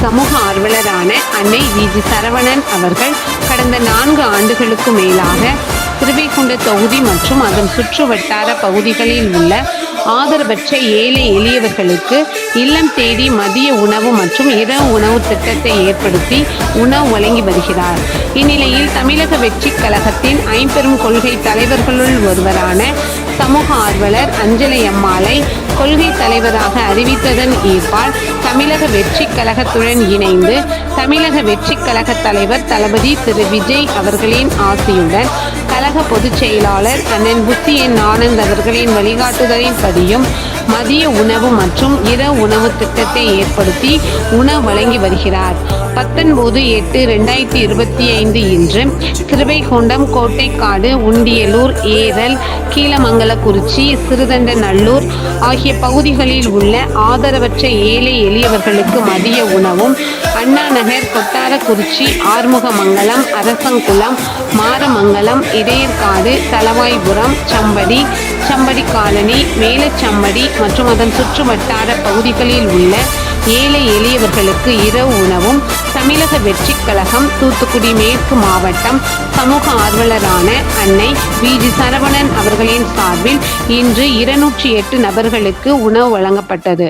சமூக ஆர்வலரான அன்னை வி.ஜி. சரவணன் அவர்கள் கடந்த 4 ஆண்டுகளுக்கு மேலாக திருவைகுண்ட தொகுதி மற்றும் அதன் சுற்று வட்டார பகுதிகளில் உள்ள ஆதரவற்ற ஏழை எளியவர்களுக்கு இல்லம் தேடி மதிய உணவு மற்றும் இரவு உணவு திட்டத்தை ஏற்படுத்தி உணவு வழங்கி வருகிறார். இந்நிலையில் தமிழக வெற்றிக் கழகத்தின் ஐம்பெரும் கொள்கை தலைவர்களுள் ஒருவரான சமூக ஆர்வலர் அஞ்சலை அம்மாளை கொள்கை தலைவராக அறிவித்ததன் ஏற்பால் தமிழக வெற்றிக் கழகத்துடன் இணைந்து தமிழக வெற்றிக் கழக தலைவர் தளபதி திரு விஜய் அவர்களின் ஆசியுடன் கழக பொதுச் செயலாளர் அண்ணன் புத்தி என் ஆனந்த் அவர்களின் வழிகாட்டுதலின்படியும் மதிய உணவு மற்றும் இரவு உணவு திட்டத்தை ஏற்படுத்தி உணவு வழங்கி வருகிறார். 19/8/2025 இன்று திருவைகுண்டம், கோட்டைக்காடு, உண்டியலூர், ஏரல், கீழமங்கலக்குறிச்சி, சிறுதண்டநல்லூர் ஆகிய பகுதிகளில் உள்ள ஆதரவற்ற ஏழை எளியவர்களுக்கு மதிய உணவும், அண்ணா நகர், கொட்டாரக்குறிச்சி, ஆறுமுகமங்கலம், அரசங்குளம், மாரமங்கலம், இடையர்காடு, தளவாய்புரம், சம்படி காலனி, மேலச்சம்படி மற்றும் அதன் சுற்று வட்டார பகுதிகளில் உள்ள ஏழை எளியவர்களுக்கு இரவு உணவும் தமிழக வெற்றிக் கழகம் தூத்துக்குடி மேற்கு மாவட்டம் சமூக ஆர்வலரான அன்னை வி.ஜி. சரவணன் அவர்களின் சார்பில் இன்று 208 நபர்களுக்கு உணவு வழங்கப்பட்டது.